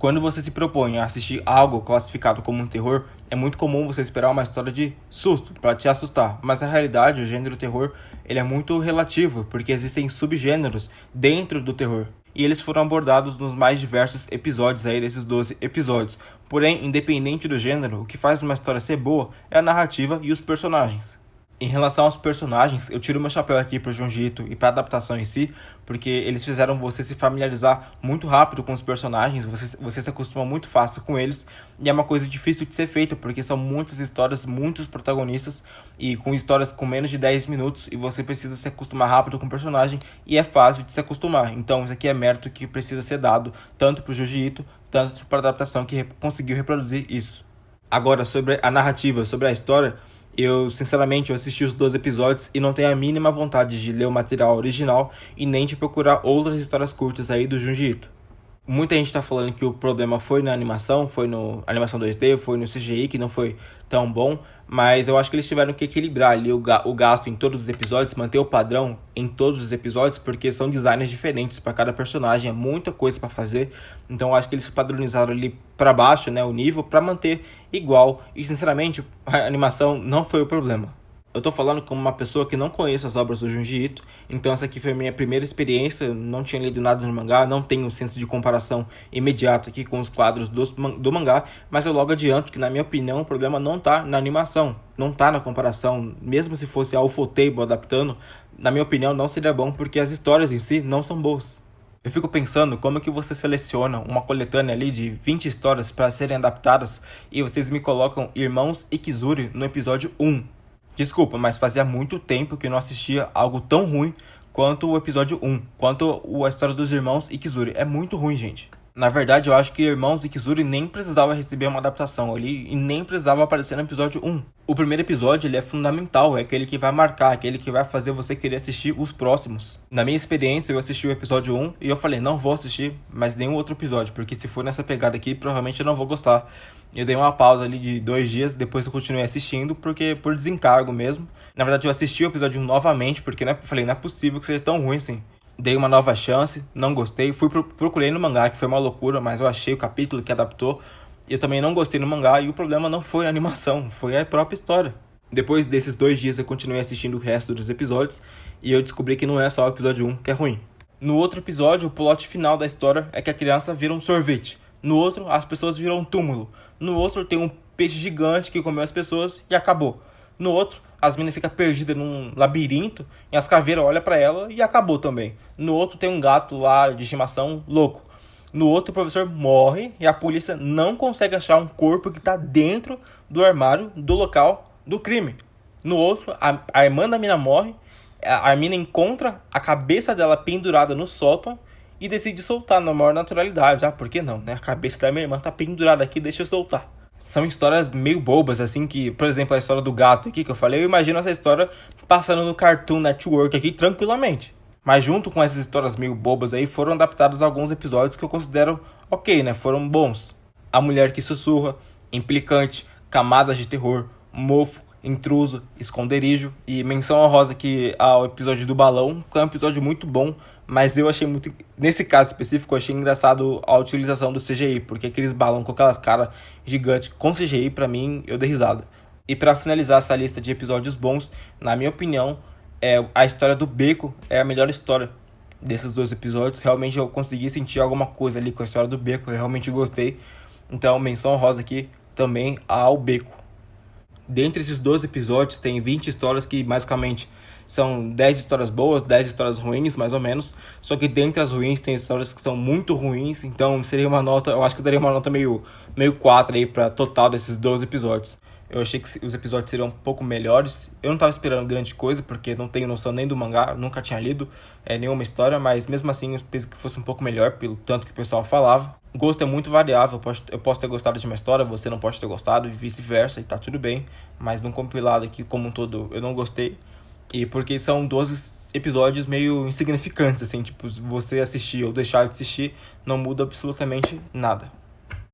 Quando você se propõe a assistir algo classificado como um terror, é muito comum você esperar uma história de susto, para te assustar. Mas na realidade, o gênero terror ele é muito relativo, porque existem subgêneros dentro do terror. E eles foram abordados nos mais diversos episódios aí desses 12 episódios. Porém, independente do gênero, o que faz uma história ser boa é a narrativa e os personagens. Em relação aos personagens, eu tiro meu chapéu aqui pro Junji Ito e pra adaptação em si, porque eles fizeram você se familiarizar muito rápido com os personagens, você se acostuma muito fácil com eles, e é uma coisa difícil de ser feita, porque são muitas histórias, muitos protagonistas, e com histórias com menos de 10 minutos, e você precisa se acostumar rápido com o personagem, e é fácil de se acostumar. Então isso aqui é mérito que precisa ser dado, tanto pro Junji Ito, tanto para a adaptação que conseguiu reproduzir isso. Agora, sobre a narrativa, sobre a história, eu assisti os 12 episódios e não tenho a mínima vontade de ler o material original e nem de procurar outras histórias curtas aí do Junji Ito. Muita gente tá falando que o problema foi na animação, foi no animação 2D, foi no CGI, que não foi tão bom, mas eu acho que eles tiveram que equilibrar ali o gasto em todos os episódios, manter o padrão em todos os episódios, porque são designs diferentes para cada personagem, é muita coisa para fazer, então eu acho que eles padronizaram ali para baixo, né, o nível, para manter igual, e sinceramente a animação não foi o problema. Eu tô falando como uma pessoa que não conhece as obras do Junji Ito, então essa aqui foi a minha primeira experiência, não tinha lido nada no mangá, não tenho um senso de comparação imediato aqui com os quadros do mangá, mas eu logo adianto que, na minha opinião, o problema não tá na animação, não tá na comparação, mesmo se fosse a Ufotable adaptando, na minha opinião não seria bom, porque as histórias em si não são boas. Eu fico pensando como que você seleciona uma coletânea ali de 20 histórias para serem adaptadas e vocês me colocam Irmãos Ikizuri no episódio 1. Desculpa, mas fazia muito tempo que eu não assistia algo tão ruim quanto o episódio 1, quanto a história dos irmãos Ikizuri. É muito ruim, gente. Na verdade, eu acho que Irmãos Ikizuri nem precisava receber uma adaptação ali e nem precisava aparecer no episódio 1. O primeiro episódio ele é fundamental, é aquele que vai marcar, aquele que vai fazer você querer assistir os próximos. Na minha experiência, eu assisti o episódio 1 e eu falei, não vou assistir mais nenhum outro episódio, porque se for nessa pegada aqui, provavelmente eu não vou gostar. Eu dei uma pausa ali de 2 dias, depois eu continuei assistindo, porque por desencargo mesmo. Na verdade, eu assisti o episódio 1 novamente, porque eu falei, não é possível que seja tão ruim assim. Dei uma nova chance, não gostei, procurei no mangá, que foi uma loucura, mas eu achei o capítulo que adaptou. Eu também não gostei no mangá, e o problema não foi a animação, foi a própria história. Depois desses 2 dias eu continuei assistindo o resto dos episódios, e eu descobri que não é só o episódio 1 que é ruim. No outro episódio, o plot final da história é que a criança vira um sorvete. No outro, as pessoas viram um túmulo. No outro, tem um peixe gigante que comeu as pessoas e acabou. No outro, as meninas ficam perdidas num labirinto e as caveiras olham pra ela e acabou também. No outro, tem um gato lá de estimação louco. No outro, o professor morre e a polícia não consegue achar um corpo que tá dentro do armário do local do crime. No outro, a irmã da mina morre, a mina encontra a cabeça dela pendurada no sótão e decide soltar na maior naturalidade. Ah, por que não, né? A cabeça da minha irmã tá pendurada aqui, deixa eu soltar. São histórias meio bobas, assim, que, por exemplo, a história do gato aqui que eu falei, eu imagino essa história passando no Cartoon Network aqui tranquilamente. Mas junto com essas histórias meio bobas aí, foram adaptados alguns episódios que eu considero ok, né? Foram bons. A Mulher que Sussurra, Implicante, Camadas de Terror, Mofo, Intruso, Esconderijo e menção honrosa aqui ao episódio do balão, que é um episódio muito bom, mas eu achei muito, nesse caso específico, eu achei engraçado a utilização do CGI, porque aqueles balão com aquelas caras gigantes com CGI, pra mim, eu dei risada. E pra finalizar essa lista de episódios bons, na minha opinião, a história do Beco é a melhor história desses 2 episódios. Realmente eu consegui sentir alguma coisa ali com a história do Beco, eu realmente gostei. Então, menção honrosa aqui também ao Beco. Dentre esses 12 episódios, tem 20 histórias que basicamente são 10 histórias boas, 10 histórias ruins, mais ou menos. Só que dentre as ruins tem histórias que são muito ruins, então seria uma nota, eu acho que eu daria uma nota meio 4 aí para total desses 12 episódios. Eu achei que os episódios seriam um pouco melhores. Eu não estava esperando grande coisa, porque não tenho noção nem do mangá, nunca tinha lido nenhuma história, mas mesmo assim eu pensei que fosse um pouco melhor, pelo tanto que o pessoal falava. O gosto é muito variável, eu posso ter gostado de uma história, você não pode ter gostado, e vice-versa, e tá tudo bem. Mas num compilado aqui como um todo eu não gostei. E porque são 12 episódios meio insignificantes, assim, tipo, você assistir ou deixar de assistir não muda absolutamente nada.